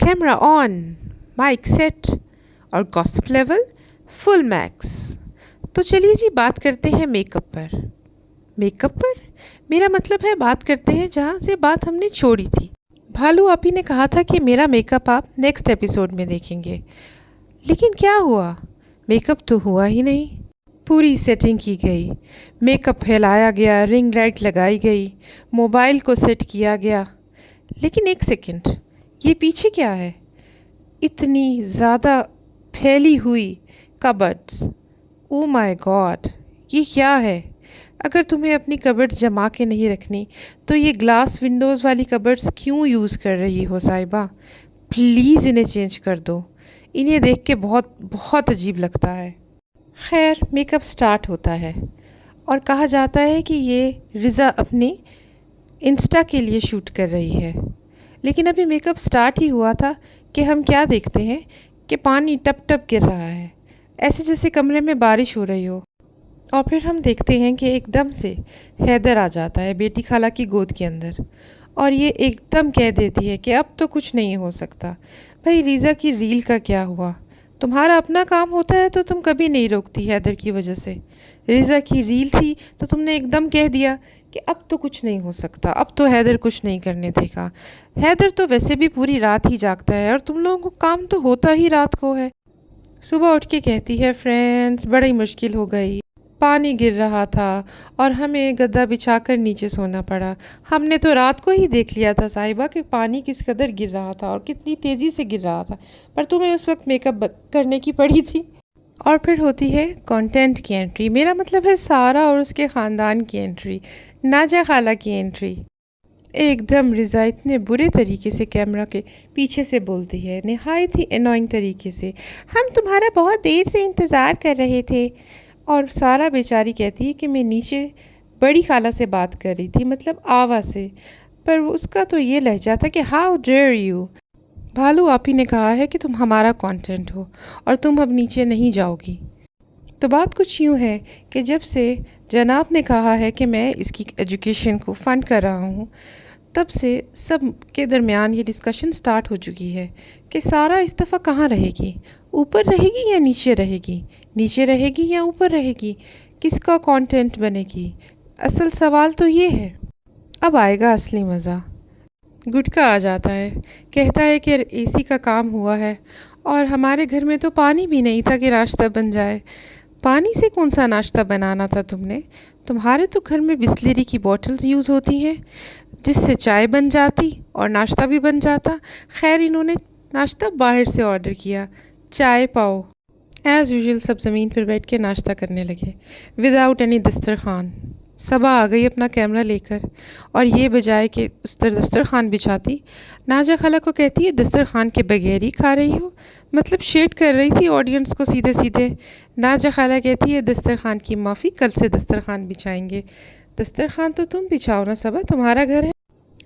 Camera on, mic set और gossip level full max. तो चलिए जी बात करते हैं मेकअप पर। मेकअप पर मेरा मतलब है बात करते हैं जहाँ से बात हमने छोड़ी थी। भालू आपी ने कहा था कि मेरा मेकअप आप नेक्स्ट एपिसोड में देखेंगे, लेकिन क्या हुआ? मेकअप तो हुआ ही नहीं। पूरी सेटिंग की गई, मेकअप फैलाया गया, रिंग लाइट लगाई गई, मोबाइल को सेट किया गया, लेकिन एक सेकंड, ये पीछे क्या है? इतनी ज़्यादा फैली हुई कबर्ड्स। ओ माय गॉड, ये क्या है? अगर तुम्हें अपनी कबर्ड्स जमा के नहीं रखनी तो ये ग्लास विंडोज़ वाली कबर्ड्स क्यों यूज़ कर रही हो साहिबा? प्लीज़ इन्हें चेंज कर दो। इन्हें देख के बहुत बहुत अजीब लगता है। खैर, मेकअप स्टार्ट होता है और कहा जाता है कि ये रिज़ा अपनी इंस्टा के लिए शूट कर रही है, लेकिन अभी मेकअप स्टार्ट ही हुआ था कि हम क्या देखते हैं कि पानी टप टप गिर रहा है, ऐसे जैसे कमरे में बारिश हो रही हो। और फिर हम देखते हैं कि एकदम से हैदर आ जाता है बेटी खाला की गोद के अंदर, और ये एकदम कह देती है कि अब तो कुछ नहीं हो सकता। भाई रीज़ा की रील का क्या हुआ? तुम्हारा अपना काम होता है तो तुम कभी नहीं रोकती हैदर की वजह से। रीज़ा की रील थी तो तुमने एकदम कह दिया कि अब तो कुछ नहीं हो सकता, अब तो हैदर कुछ नहीं करने देगा। हैदर तो वैसे भी पूरी रात ही जागता है और तुम लोगों को काम तो होता ही रात को है। सुबह उठ के कहती है, फ्रेंड्स बड़ी मुश्किल हो गई, पानी गिर रहा था और हमें गद्दा बिछाकर नीचे सोना पड़ा। हमने तो रात को ही देख लिया था साहिबा कि पानी किस कदर गिर रहा था और कितनी तेज़ी से गिर रहा था, पर तुम्हें उस वक्त मेकअप करने की पड़ी थी। और फिर होती है कंटेंट की एंट्री, मेरा मतलब है सारा और उसके ख़ानदान की एंट्री, नाजा खाला की एंट्री। एकदम रिज़ा इतने बुरे तरीके से कैमरा के पीछे से बोलती है, नहायत ही एनोइंग तरीके से, हम तुम्हारा बहुत देर से इंतज़ार कर रहे थे। और सारा बेचारी कहती है कि मैं नीचे बड़ी खाला से बात कर रही थी, मतलब आवा से, पर उसका तो ये लहजा था कि हाउ डेयर यू। भालू आपी ने कहा है कि तुम हमारा कंटेंट हो और तुम अब नीचे नहीं जाओगी। तो बात कुछ यूँ है कि जब से जनाब ने कहा है कि मैं इसकी एजुकेशन को फ़ंड कर रहा हूँ, तब से सब के दरमियान ये डिस्कशन स्टार्ट हो चुकी है कि सारा इस दफ़ा कहाँ रहेगी, ऊपर रहेगी या नीचे रहेगी, नीचे रहेगी या ऊपर रहेगी, किसका कंटेंट बनेगी। असल सवाल तो ये है। अब आएगा असली मज़ा। गुटका आ जाता है, कहता है कि एसी का काम हुआ है और हमारे घर में तो पानी भी नहीं था कि नाश्ता बन जाए। पानी से कौन सा नाश्ता बनाना था तुमने? तुम्हारे तो घर में बिस्लेरी की बॉटल्स यूज़ होती हैं जिससे चाय बन जाती और नाश्ता भी बन जाता। खैर, इन्होंने नाश्ता बाहर से ऑर्डर किया, चाय पाओ। एज़ यूजुअल सब ज़मीन पर बैठ के नाश्ता करने लगे विदाउट एनी दस्तरखान। सबा आ गई अपना कैमरा लेकर और ये बजाय कि उस पर दस्तरखान बिछाती, नाजा खाला को कहती है दस्तरखान के बगैर ही खा रही हो, मतलब शेड कर रही थी ऑडियंस को सीधे सीधे। नाजा खाला कहती है दस्तरखान की माफ़ी, कल से दस्तरखान बिछाएंगे। दस्तरखान तो तुम बिछाओ ना सबा, तुम्हारा घर है।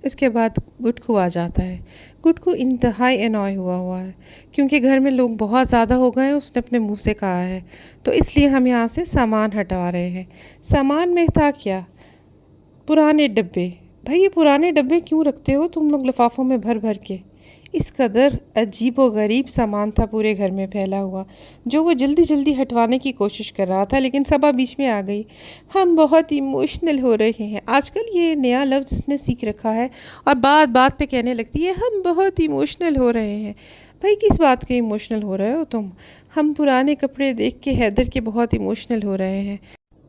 इसके बाद गुटकू आ जाता है। गुटकू इंतहाई एनॉय हुआ है क्योंकि घर में लोग बहुत ज़्यादा हो गए हैं, उसने अपने मुंह से कहा है, तो इसलिए हम यहाँ से सामान हटवा रहे हैं। सामान में था क्या? पुराने डब्बे। भाई ये पुराने डब्बे क्यों रखते हो तुम लोग लिफाफों में भर भर के? इस कदर अजीब व गरीब सामान था पूरे घर में फैला हुआ, जो वो जल्दी जल्दी हटवाने की कोशिश कर रहा था, लेकिन सबा बीच में आ गई। हम बहुत इमोशनल हो रहे हैं। आजकल ये नया लफ्ज़ इसने सीख रखा है और बात बात पे कहने लगती है हम बहुत इमोशनल हो रहे हैं। भाई किस बात के इमोशनल हो रहे हो तुम? हम पुराने कपड़े देख के हैदर के बहुत इमोशनल हो रहे हैं।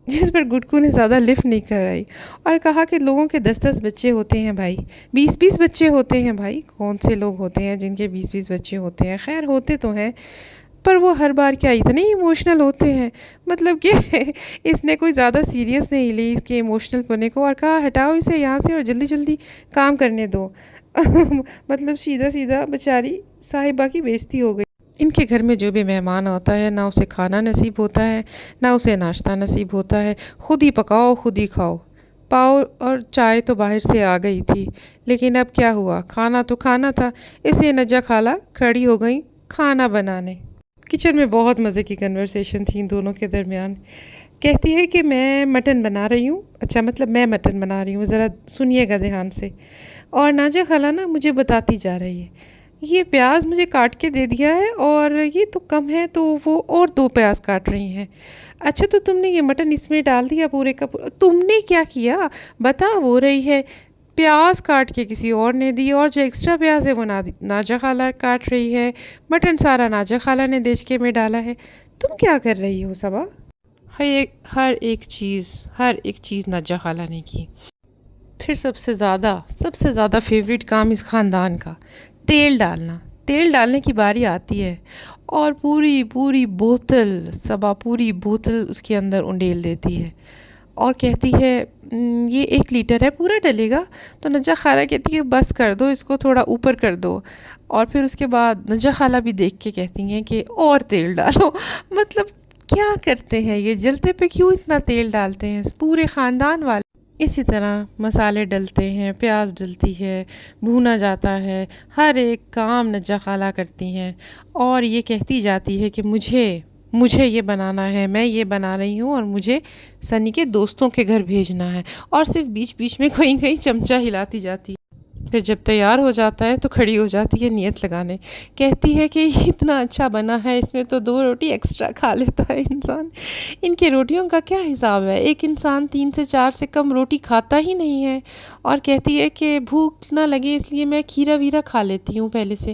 जिस पर गुटकू ने ज़्यादा लिफ्ट नहीं कराई और कहा कि लोगों के 10-10 बच्चे होते हैं भाई, 20-20 बच्चे होते हैं भाई। कौन से लोग होते हैं जिनके 20-20 बच्चे होते हैं? खैर होते तो हैं, पर वो हर बार क्या इतने इमोशनल होते हैं? मतलब कि इसने कोई ज़्यादा सीरियस नहीं ली इसके इमोशनल पने को और कहा हटाओ इसे यहाँ से और जल्दी जल्दी काम करने दो। मतलब सीधा सीधा बेचारी साहिबा की बेइज्जती हो गई। इनके घर में जो भी मेहमान आता है ना उसे खाना नसीब होता है ना उसे नाश्ता नसीब होता है। खुद ही पकाओ खुद ही खाओ। पाव और चाय तो बाहर से आ गई थी, लेकिन अब क्या हुआ, खाना तो खाना था, इसलिए नजा खाला खड़ी हो गई खाना बनाने। किचन में बहुत मज़े की कन्वर्सेशन थी इन दोनों के दरमियान। कहती है कि मैं मटन बना रही हूँ, अच्छा मतलब मैं मटन बना रही हूँ, ज़रा सुनिएगा ध्यान से। और नाजा खाला ना मुझे बताती जा रही है, یہ پیاز مجھے کاٹ کے دے دیا ہے اور یہ تو کم ہے، تو وہ اور 2 پیاز کاٹ رہی ہیں۔ اچھا تو تم نے یہ مٹن اس میں ڈال دیا پورے کا پورا؟ تم نے کیا کیا بتا؟ وہ رہی ہے پیاز کاٹ کے کسی اور نے دی، اور جو ایکسٹرا پیاز ہے وہ ناجا خالہ کاٹ رہی ہے، مٹن سارا ناجا خالہ نے دیچکے میں ڈالا ہے۔ تم کیا کر رہی ہو صبا؟ ہر ایک چیز ناجا خالہ نے کی۔ پھر سب سے زیادہ فیوریٹ کام اس خاندان کا، تیل ڈالنا۔ تیل ڈالنے کی باری آتی ہے اور پوری بوتل، صبا پوری بوتل اس کے اندر انڈیل دیتی ہے اور کہتی ہے یہ 1 لیٹر ہے، پورا ڈلے گا؟ تو نجا خالہ کہتی ہے بس کر دو، اس کو تھوڑا اوپر کر دو۔ اور پھر اس کے بعد نجا خالہ بھی دیکھ کے کہتی ہیں کہ اور تیل ڈالو۔ مطلب کیا کرتے ہیں یہ؟ جلتے پہ کیوں اتنا تیل ڈالتے ہیں پورے خاندان والے؟ اسی طرح مسالے ڈلتے ہیں، پیاز ڈلتی ہے، بھونا جاتا ہے، ہر ایک کام نجا خالہ کرتی ہیں اور یہ کہتی جاتی ہے کہ مجھے یہ بنانا ہے، میں یہ بنا رہی ہوں اور مجھے سنی کے دوستوں کے گھر بھیجنا ہے، اور صرف بیچ میں کہیں چمچہ ہلاتی جاتی ہے۔ پھر جب تیار ہو جاتا ہے تو کھڑی ہو جاتی ہے نیت لگانے، کہتی ہے کہ یہ اتنا اچھا بنا ہے، اس میں تو 2 روٹی ایکسٹرا کھا لیتا ہے انسان۔ ان کے روٹیوں کا کیا حساب ہے؟ ایک انسان 3 سے 4 سے کم روٹی کھاتا ہی نہیں ہے، اور کہتی ہے کہ بھوک نہ لگے اس لیے میں کھیرا ویرا کھا لیتی ہوں پہلے سے۔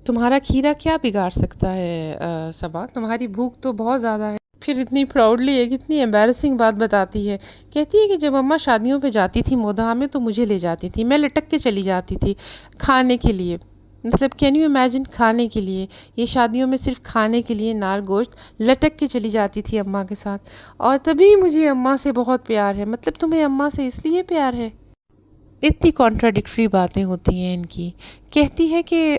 تمہارا کھیرا کیا بگاڑ سکتا ہے صبا؟ تمہاری بھوک تو بہت زیادہ ہے۔ پھر اتنی پراؤڈلی ایک اتنی ایمبیرسنگ بات بتاتی ہے، کہتی ہے کہ جب اماں شادیوں پہ جاتی تھی مودھا میں تو مجھے لے جاتی تھی، میں لٹک کے چلی جاتی تھی کھانے کے لیے۔ مطلب کین یو امیجن، کھانے کے لیے، یہ شادیوں میں صرف کھانے کے لیے نار گوشت لٹک کے چلی جاتی تھی اماں کے ساتھ، اور تبھی مجھے اماں سے بہت پیار ہے۔ مطلب تمہیں اماں سے اس لیے پیار ہے؟ اتنی کانٹراڈکٹری باتیں ہوتی ہیں ان کی۔ کہتی ہے کہ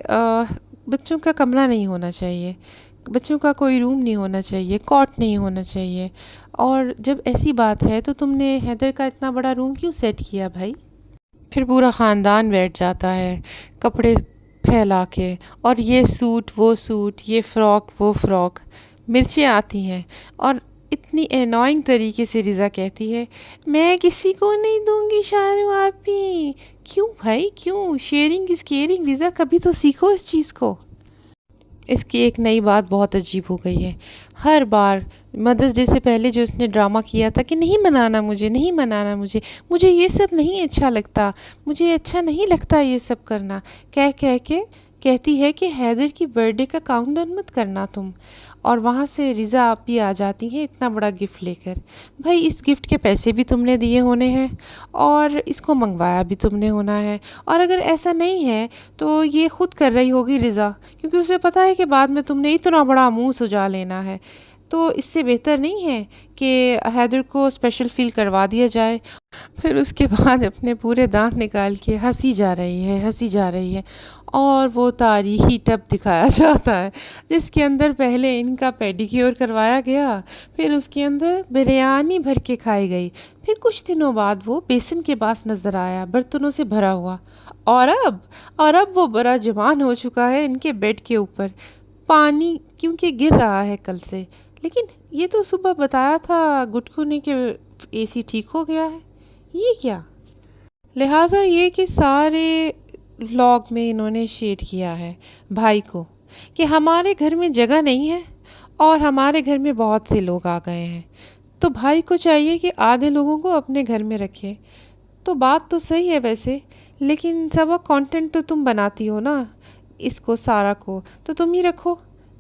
بچوں کا کمرہ نہیں ہونا چاہیے، بچوں کا کوئی روم نہیں ہونا چاہیے، کاٹ نہیں ہونا چاہیے، اور جب ایسی بات ہے تو تم نے حیدر کا اتنا بڑا روم کیوں سیٹ کیا بھائی؟ پھر پورا خاندان بیٹھ جاتا ہے کپڑے پھیلا کے، اور یہ سوٹ وہ سوٹ، یہ فراک وہ فراک، مرچیں آتی ہیں، اور اتنی انوائنگ طریقے سے رضا کہتی ہے میں کسی کو نہیں دوں گی شارو آپی۔ کیوں بھائی کیوں؟ شیئرنگ از کیئرنگ رضا، کبھی تو سیکھو اس چیز کو۔ اس کی ایک نئی بات بہت عجیب ہو گئی ہے، ہر بار مدرس ڈے سے پہلے جو اس نے ڈرامہ کیا تھا کہ نہیں منانا مجھے یہ سب نہیں اچھا لگتا، مجھے اچھا نہیں لگتا یہ سب کرنا، کہہ کے کہتی ہے کہ حیدر کی برتھ ڈے کا کاؤنٹ ڈاؤن مت کرنا تم، اور وہاں سے رضا آپی آ جاتی ہیں اتنا بڑا گفٹ لے کر۔ بھائی اس گفٹ کے پیسے بھی تم نے دیے ہونے ہیں اور اس کو منگوایا بھی تم نے ہونا ہے، اور اگر ایسا نہیں ہے تو یہ خود کر رہی ہوگی رضا، کیونکہ اسے پتہ ہے کہ بعد میں تم نے اتنا بڑا منہ سجا لینا ہے، تو اس سے بہتر نہیں ہے کہ حیدر کو اسپیشل فیل کروا دیا جائے۔ پھر اس کے بعد اپنے پورے دانت نکال کے ہنسی جا رہی ہے اور وہ تاریخی ٹب دکھایا جاتا ہے جس کے اندر پہلے ان کا پیڈیکیور کروایا گیا، پھر اس کے اندر بریانی بھر کے کھائی گئی، پھر کچھ دنوں بعد وہ بیسن کے پاس نظر آیا برتنوں سے بھرا ہوا، اور اب وہ بڑا جوان ہو چکا ہے ان کے بیڈ کے اوپر، پانی کیونکہ گر رہا ہے کل سے، لیکن یہ تو صبح بتایا تھا گٹکو نے کہ اے سی ٹھیک ہو گیا ہے، یہ کیا؟ لہٰذا یہ کہ سارے ولاگ میں انہوں نے شیئر کیا ہے بھائی کو کہ ہمارے گھر میں جگہ نہیں ہے اور ہمارے گھر میں بہت سے لوگ آ گئے ہیں، تو بھائی کو چاہیے کہ آدھے لوگوں کو اپنے گھر میں رکھے۔ تو بات تو صحیح ہے ویسے، لیکن سب کانٹینٹ تو تم بناتی ہو نا، اس کو سارا کو تو تم ہی رکھو،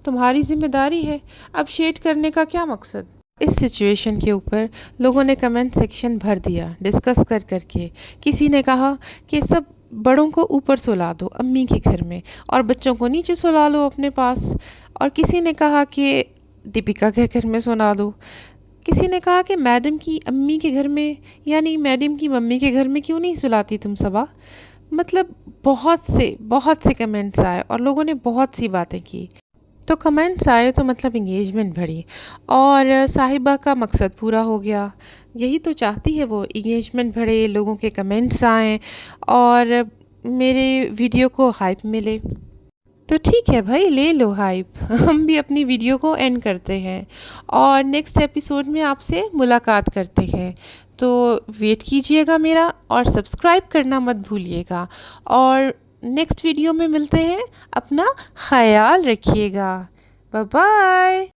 تمہاری ذمہ داری ہے، اب شیئر کرنے کا کیا مقصد؟ اس سچویشن کے اوپر لوگوں نے کمنٹ سیکشن بھر دیا ڈسکس کر کے، کسی نے کہا کہ سب بڑوں کو اوپر سلا دو امی کے گھر میں اور بچوں کو نیچے سلا لو اپنے پاس، اور کسی نے کہا کہ دیپیکا کے گھر میں سلا دو، کسی نے کہا کہ میڈم کی امی کے گھر میں یعنی میڈم کی ممی کے گھر میں کیوں نہیں سلاتی تم صبا؟ مطلب بہت سے کمنٹس آئے اور لوگوں نے بہت سی باتیں کی، تو کمنٹس آئے تو مطلب انگیجمنٹ بڑھی اور صاحبہ کا مقصد پورا ہو گیا، یہی تو چاہتی ہے وہ، انگیجمنٹ بڑھے، لوگوں کے کمنٹس آئیں اور میرے ویڈیو کو ہائپ ملے، تو ٹھیک ہے بھائی لے لو ہائپ، ہم بھی اپنی ویڈیو کو اینڈ کرتے ہیں اور نیکسٹ ایپیسوڈ میں آپ سے ملاقات کرتے ہیں، تو ویٹ کیجئے گا میرا اور سبسکرائب کرنا مت بھولیے گا، اور نیکسٹ ویڈیو میں ملتے ہیں. اپنا خیال رکھیے گا. Bye bye.